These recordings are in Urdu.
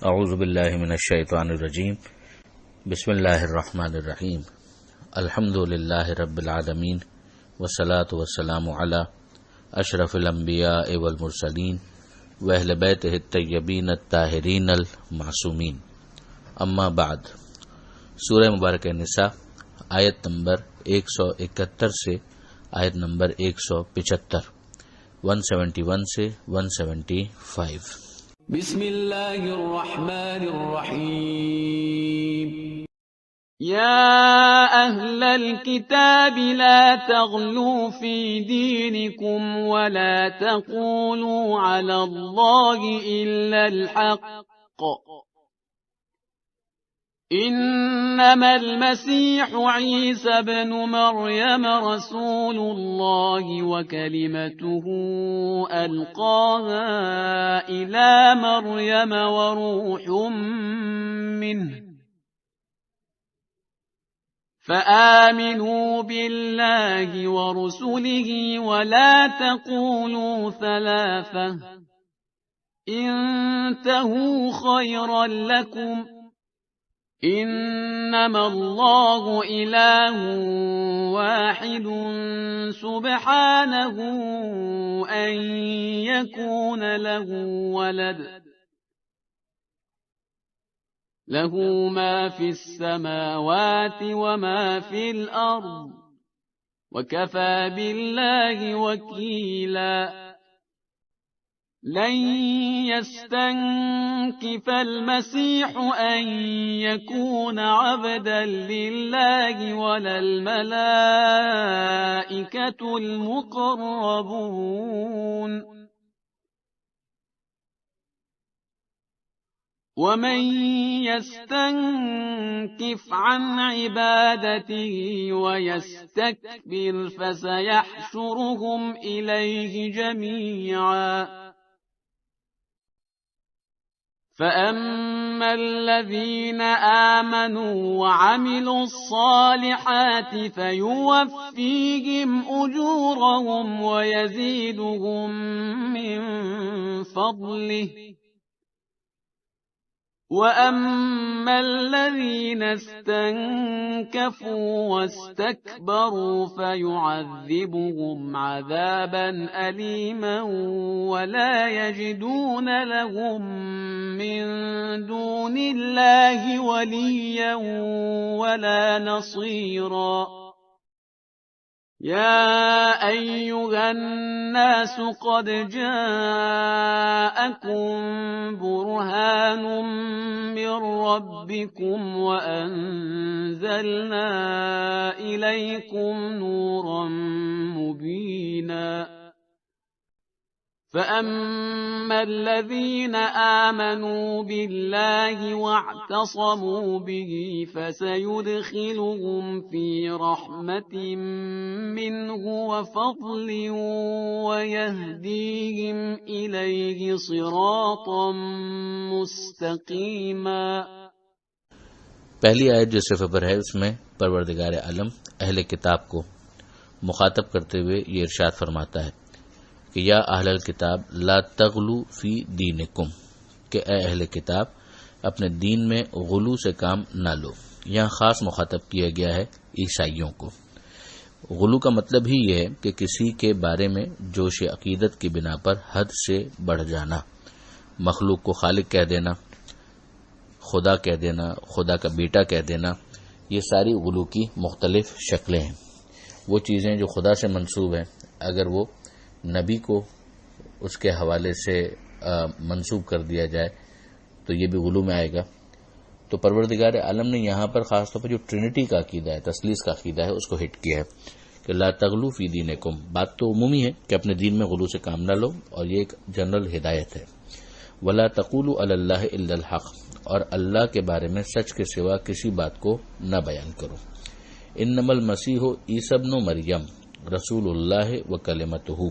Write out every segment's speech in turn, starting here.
اعوذ باللہ من الشیطان الرجیم بسم اللہ الرحمن الرحیم الحمد للہ رب العالمین والصلاة والسلام علی اشرف الانبیاء والمرسلین واہل بیتہ الطیبین الطاہرین المعصومین، اما بعد۔ سورہ مبارکہ نساء آیت نمبر 171 سے آیت نمبر 175، 171 سے 175۔ بسم اللہ الرحمن الرحیم۔ یا اہل الكتاب لا تغلوا فی دینکم ولا تقولوا علی اللہ الا الحق، انما المسیح عیسی ابن مریم رسول اللہ وکلمته القاها الى مریم وروح منه، فآمنوا بالله ورسله ولا تقولوا ثلاثة، انتهوا خيرا لكم، انما الله اله واحد سبحانه ان يكون له ولد، له ما في السماوات وما في الارض وكفى بالله وكيلا۔ لن يستنكف المسيح أن يكون عبدا لله ولا الملائكة المقربون، ومن يستنكف عن عبادته ويستكبر فسيحشرهم إليه جميعا، فأما الذين آمنوا وعملوا الصالحات فيوفيهم أجورهم ويزيدهم من فضله، وأما الذين استنكفوا واستكبروا فيعذبهم عذابا أليما ولا يجدون لهم من دون الله وليا ولا نصيرا۔ يا أيها الناس قد جاءكم برهان من ربكم وأنزلنا إليكم نورا مبينا، فأما الذين آمنوا بالله واعتصموا به فسيدخلهم في رحمة منه وفضل ويهديهم إليه صراطا مستقيما۔ پہلی آیت جو صرف پر ہے، اس میں پروردگار عالم اہل کتاب کو مخاطب کرتے ہوئے یہ ارشاد فرماتا ہے کہ یا اہل الکتاب لا تغلو فی دینکم، کہ اے اہل کتاب اپنے دین میں غلو سے کام نہ لو۔ یہاں خاص مخاطب کیا گیا ہے عیسائیوں کو۔ غلو کا مطلب ہی یہ ہے کہ کسی کے بارے میں جوش عقیدت کی بنا پر حد سے بڑھ جانا، مخلوق کو خالق کہہ دینا، خدا کہہ دینا، خدا کا بیٹا کہہ دینا، یہ ساری غلو کی مختلف شکلیں ہیں۔ وہ چیزیں جو خدا سے منسوب ہیں، اگر وہ نبی کو اس کے حوالے سے منسوب کر دیا جائے تو یہ بھی غلو میں آئے گا۔ تو پروردگار عالم نے یہاں پر خاص طور پر جو ٹرینٹی کا عقیدہ ہے، تثلیث کا عقیدہ ہے، اس کو ہٹ کیا ہے کہ لا تغلو فی دینکم۔ بات تو عمومی ہے کہ اپنے دین میں غلو سے کام نہ لو، اور یہ ایک جنرل ہدایت ہے۔ ولا تقولوا علی اللہ الا الحق، اور اللہ کے بارے میں سچ کے سوا کسی بات کو نہ بیان کرو۔ انما المسیح عیسی ابن مریم رسول اللہ وکلمتہ،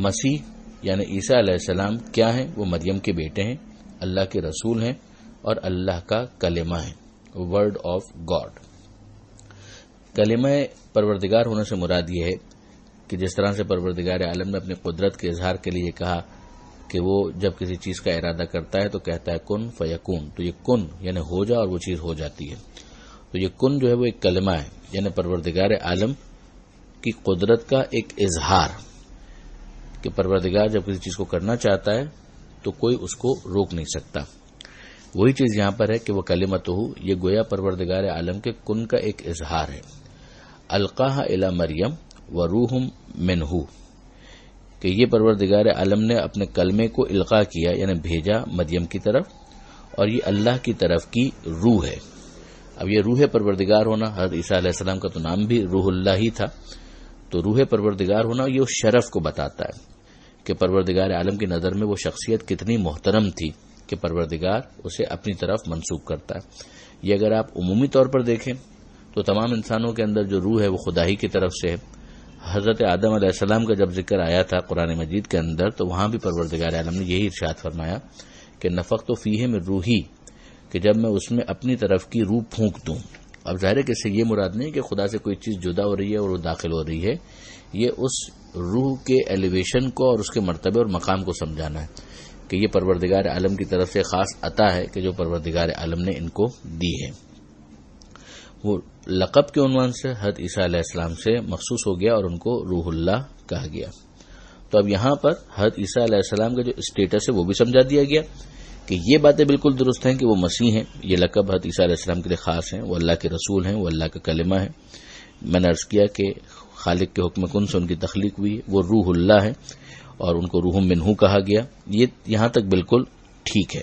مسیح یعنی عیسیٰ علیہ السلام کیا ہیں؟ وہ مریم کے بیٹے ہیں، اللہ کے رسول ہیں، اور اللہ کا کلمہ ہے، ورڈ آف گاڈ۔ کلمہ پروردگار ہونے سے مراد یہ ہے کہ جس طرح سے پروردگار عالم نے اپنی قدرت کے اظہار کے لیے کہا کہ وہ جب کسی چیز کا ارادہ کرتا ہے تو کہتا ہے کن فیکون، تو یہ کن یعنی ہو جا اور وہ چیز ہو جاتی ہے. تو یہ کن جو ہے وہ ایک کلمہ ہے، یعنی پروردگار عالم کی قدرت کا ایک اظہار، کہ پروردگار جب کسی چیز کو کرنا چاہتا ہے تو کوئی اس کو روک نہیں سکتا. وہی چیز یہاں پر ہے کہ وہ کلمتہ، یہ گویا پروردگار عالم کے کن کا ایک اظہار ہے. القاہا الی مریم وروح منہ، کہ یہ پروردگار عالم نے اپنے کلمے کو القاء کیا یعنی بھیجا مریم کی طرف، اور یہ اللہ کی طرف کی روح ہے. اب یہ روح پروردگار ہونا، حضرت عیسیٰ علیہ السلام کا تو نام بھی روح اللہ ہی تھا، تو روح پروردگار ہونا یہ اس شرف کو بتاتا ہے کہ پروردگار عالم کی نظر میں وہ شخصیت کتنی محترم تھی کہ پروردگار اسے اپنی طرف منسوب کرتا ہے. یہ اگر آپ عمومی طور پر دیکھیں تو تمام انسانوں کے اندر جو روح ہے وہ خدا ہی کی طرف سے ہے. حضرت آدم علیہ السلام کا جب ذکر آیا تھا قرآن مجید کے اندر تو وہاں بھی پروردگار عالم نے یہی ارشاد فرمایا کہ نفخت فیہ من روحی، کہ جب میں اس میں اپنی طرف کی روح پھونک دوں. اب ظاہر ہے کہ اس سے یہ مراد نہیں کہ خدا سے کوئی چیز جدا ہو رہی ہے اور وہ داخل ہو رہی ہے، یہ اس روح کے ایلیویشن کو اور اس کے مرتبے اور مقام کو سمجھانا ہے کہ یہ پروردگار عالم کی طرف سے خاص عطا ہے کہ جو پروردگار عالم نے ان کو دی ہے. وہ لقب کے عنوان سے حضرت عیسیٰ علیہ السلام سے مخصوص ہو گیا اور ان کو روح اللہ کہا گیا. تو اب یہاں پر حضرت عیسیٰ علیہ السلام کا جو اسٹیٹس ہے وہ بھی سمجھا دیا گیا کہ یہ باتیں بالکل درست ہیں کہ وہ مسیح ہیں. یہ لقب حضرت عیسیٰ علیہ السلام کے لیے خاص ہیں، وہ اللہ کے رسول ہیں، وہ اللہ کا کلمہ ہے. میں نے عرض کیا کہ خالق کے حکم کن سے ان کی تخلیق ہوئی، وہ روح اللہ ہے اور ان کو روح منہ کہا گیا. یہ یہاں تک بالکل ٹھیک ہے،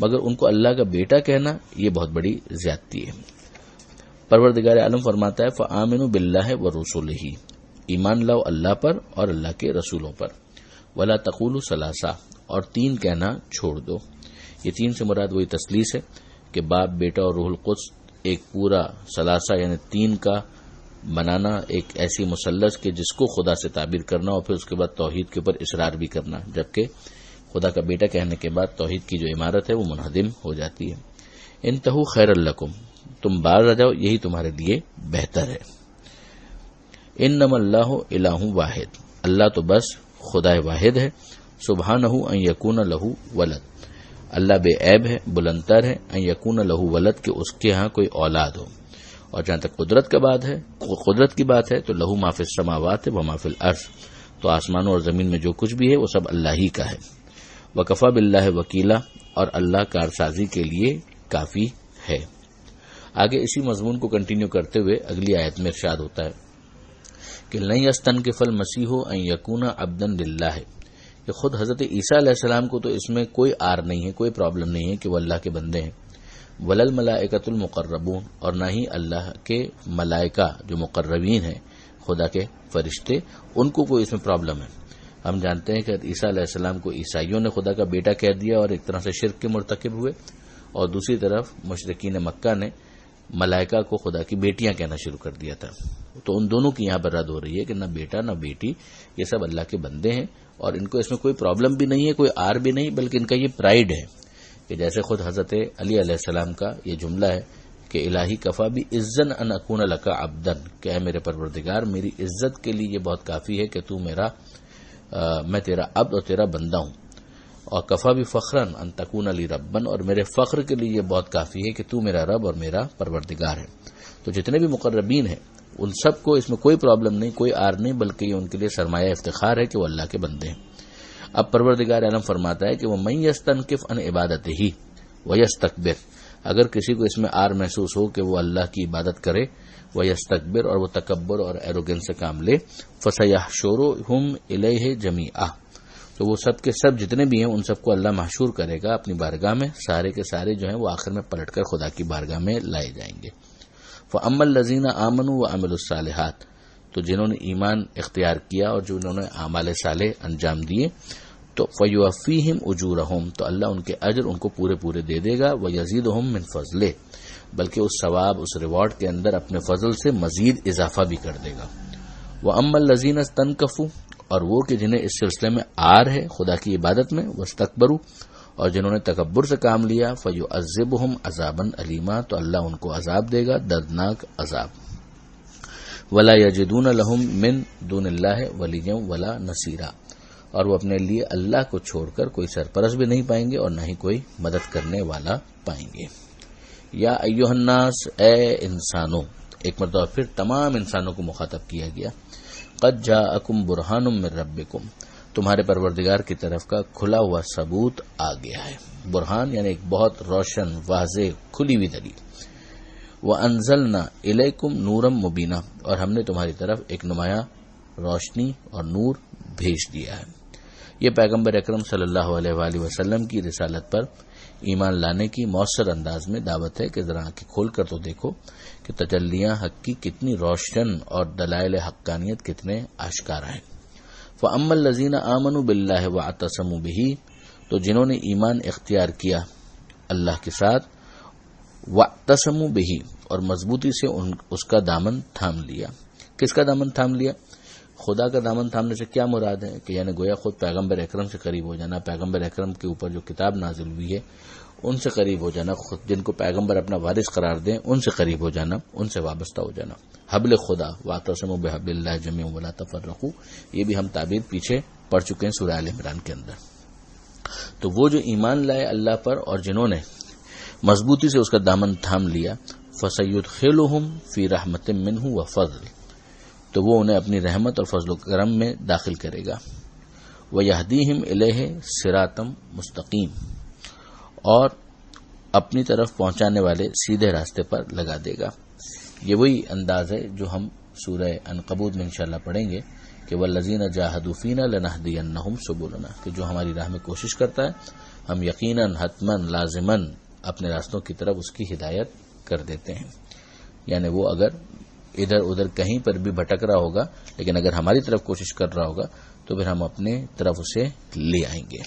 مگر ان کو اللہ کا بیٹا کہنا یہ بہت بڑی زیادتی ہے. پروردگار عالم فرماتا ہے فآمنوا باللہ ورسولہ، ایمان لاؤ اللہ پر اور اللہ کے رسولوں پر. ولا تقولوا ثلاثہ، اور تین کہنا چھوڑ دو. یہ تین سے مراد وہی تثلیث ہے کہ باپ، بیٹا اور روح القدس ایک پورا ثلاثہ یعنی تین کا بنانا، ایک ایسی مثلث کہ جس کو خدا سے تعبیر کرنا اور پھر اس کے بعد توحید کے اوپر اصرار بھی کرنا، جبکہ خدا کا بیٹا کہنے کے بعد توحید کی جو عمارت ہے وہ منہدم ہو جاتی ہے. انتہوا خیر لکم، تم باز آ جاؤ، یہی تمہارے لیے بہتر ہے. انما اللہ الہ واحد، اللہ تو بس خدا واحد ہے. سبحانہ ان یکون لہ ولد، اللہ بے عیب ہے، بلندتر ہے، ان یکون لہ ولد کہ اس کے ہاں کوئی اولاد ہو. اور جہاں تک قدرت کی بات ہے تو لہو ما فی السماوات و ما فی الارض، تو آسمانوں اور زمین میں جو کچھ بھی ہے وہ سب اللہ ہی کا ہے. وکفی باللہ وکیلا، اور اللہ کارسازی کے لیے کافی ہے. آگے اسی مضمون کو کنٹینیو کرتے ہوئے اگلی آیت میں ارشاد ہوتا ہے کہ لن یستنکف المسیح ان یکون عبدا للہ، کہ خود حضرت عیسیٰ علیہ السلام کو تو اس میں کوئی آر نہیں ہے، کوئی پرابلم نہیں ہے کہ وہ اللہ کے بندے ہیں. ولل ملائکۃ المقربون، اور نہ ہی اللہ کے ملائکہ جو مقربین ہیں، خدا کے فرشتے، ان کو کوئی اس میں پرابلم ہے. ہم جانتے ہیں کہ عیسیٰ علیہ السلام کو عیسائیوں نے خدا کا بیٹا کہہ دیا اور ایک طرح سے شرک کے مرتکب ہوئے، اور دوسری طرف مشرکین مکہ نے ملائکہ کو خدا کی بیٹیاں کہنا شروع کر دیا تھا. تو ان دونوں کی یہاں پر رد ہو رہی ہے کہ نہ بیٹا نہ بیٹی، یہ سب اللہ کے بندے ہیں اور ان کو اس میں کوئی پرابلم بھی نہیں ہے، کوئی آر بھی نہیں، بلکہ ان کا یہ پرائیڈ ہے کہ جیسے خود حضرت علی علیہ السلام کا یہ جملہ ہے کہ الہی کفا بھی عزن ان اکون لک عبدن، کہ اے میرے پروردگار میری عزت کے لیے یہ بہت کافی ہے کہ تو میں تیرا عبد اور تیرا بندہ ہوں. اور کفا بھی فخرن ان تکون علی ربن، اور میرے فخر کے لیے یہ بہت کافی ہے کہ تو میرا رب اور میرا پروردگار ہے. تو جتنے بھی مقربین ہیں ان سب کو اس میں کوئی پرابلم نہیں، کوئی آر نہیں، بلکہ یہ ان کے لیے سرمایہ افتخار ہے کہ وہ اللہ کے بندے ہیں. اب پروردگار عالم فرماتا ہے کہ وہ من یستنکف عن عبادتہ ویستکبر، اگر کسی کو اس میں آر محسوس ہو کہ وہ اللہ کی عبادت کرے، ویستکبر اور وہ تکبر اور ایروگنس سے کام لے، فسیحشرہم الیہ جمیعا، تو وہ سب کے سب جتنے بھی ہیں ان سب کو اللہ محشور کرے گا اپنی بارگاہ میں، سارے کے سارے جو ہیں وہ آخر میں پلٹ کر خدا کی بارگاہ میں لائے جائیں گے. فَأَمَّا الَّذِينَ آمَنُوا وَعَمِلُوا الصَّالِحَاتِ، تو جنہوں نے ایمان اختیار کیا اور جنہوں نے اعمال صالح انجام دیے، تو فَيُوَفِّيهِمْ أُجُورَهُمْ، تو اللہ ان کے اجر ان کو پورے دے دے گا. وَيَزِيدُهُمْ مِنْ فَضْلِهِ، بلکہ اس ثواب اس ریوارڈ کے اندر اپنے فضل سے مزید اضافہ بھی کر دے گا. وَأَمَّا الَّذِينَ اسْتَنكَفُوا، اور وہ کہ جنہیں اس سلسلے میں آر ہے خدا کی عبادت میں، وَاسْتَكْبَرُوا، اور جنہوں نے تکبر سے کام لیا، فَيُعَذِّبُهُمْ عَذَابًا أَلِيمًا، تو اللہ ان کو عذاب دے گا، دردناک عذاب. وَلَا يَجِدُونَ لَهُم مِّن دُونِ اللَّهِ وَلِيًّا وَلَا نَصِيرًا، اور وہ اپنے لیے اللہ کو چھوڑ کر کوئی سرپرست بھی نہیں پائیں گے اور نہ ہی کوئی مدد کرنے والا پائیں گے۔ یا ایھا الناس، اے انسانوں، ایک مرتبہ پھر تمام انسانوں کو مخاطب کیا گیا۔ قد جاءکم برہان من ربکم، تمہارے پروردگار کی طرف کا کھلا ہوا ثبوت آ گیا ہے۔ برہان یعنی ایک بہت روشن، واضح، کھلی ہوئی دلیل۔ وَأَنزَلْنَا إِلَيْكُمْ نُورًا مُبِينًا، اور ہم نے تمہاری طرف ایک نمایاں روشنی اور نور بھیج دیا ہے۔ یہ پیغمبر اکرم صلی اللہ علیہ وآلہ وسلم کی رسالت پر ایمان لانے کی مؤثر انداز میں دعوت ہے کہ ذرا آنکھیں کھول کر تو دیکھو کہ تجلیاں حق کی کتنی روشن اور دلائل حقانیت کتنے آشکارا ہیں۔ فَأَمَّا الَّذِينَ آمَنُوا بِاللَّهِ وَاعْتَصَمُوا بِهِ، تو جنہوں نے ایمان اختیار کیا اللہ کے ساتھ، وَاعْتَصَمُوا بِهِ، اور مضبوطی سے اس کا دامن تھام لیا۔ کس کا دامن تھام لیا؟ خدا کا دامن تھامنے سے کیا مراد ہے کہ یعنی گویا خود پیغمبر اکرم سے قریب ہو جانا، پیغمبر اکرم کے اوپر جو کتاب نازل ہوئی ہے ان سے قریب ہو جانا، خود جن کو پیغمبر اپنا وارث قرار دیں ان سے قریب ہو جانا، ان سے وابستہ ہو جانا۔ حبل خدا، واعتصموا بحبل اللہ جميعا ولا تفرقوا، یہ بھی ہم تعبیر پیچھے پڑھ چکے ہیں سورہ آل عمران کے اندر۔ تو وہ جو ایمان لائے اللہ پر اور جنہوں نے مضبوطی سے اس کا دامن تھام لیا، فَسَيُدْخِلُهُمْ فِي رَحْمَةٍ مِّنْهُ وَفَضْلٍ، تو وہ انہیں اپنی رحمت اور فضل و کرم میں داخل کرے گا۔ وَيَهْدِيهِمْ إِلَيْهِ صِرَاطًا مُسْتَقِيمًا، اور اپنی طرف پہنچانے والے سیدھے راستے پر لگا دے گا۔ یہ وہی انداز ہے جو ہم سورہ عنکبوت میں انشاءاللہ پڑھیں گے کہ وَالَّذِينَ جَاهَدُوا فِينَا لَنَهْدِيَنَّهُمْ سُبُلَنَا، کہ جو ہماری راہ میں کوشش کرتا ہے ہم یقیناً حتماً لازماً اپنے راستوں کی طرف اس کی ہدایت کر دیتے ہیں۔ یعنی وہ اگر ادھر ادھر کہیں پر بھی بھٹک رہا ہوگا لیکن اگر ہماری طرف کوشش کر رہا ہوگا تو پھر ہم اپنے طرف اسے لے آئیں گے۔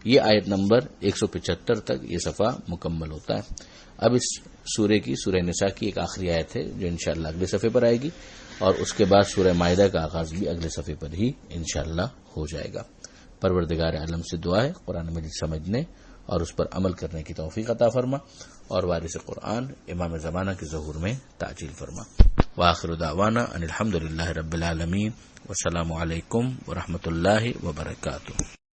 یہ آیت نمبر 175 تک یہ صفحہ مکمل ہوتا ہے۔ اب اس سورہ کی، سورہ نساء کی ایک آخری آیت ہے جو انشاءاللہ اگلے صفحے پر آئے گی، اور اس کے بعد سورہ مائدہ کا آغاز بھی اگلے صفحے پر ہی انشاءاللہ ہو جائے گا۔ پروردگار عالم سے دعا ہے قرآن مجید سمجھنے اور اس پر عمل کرنے کی توفیق عطا فرما، اور وارث قرآن امام زمانہ کے ظہور میں تعجیل فرما۔ وآخر دعوانا ان الحمد للہ رب العالمین، والسلام علیکم ورحمۃ اللہ وبرکاتہ۔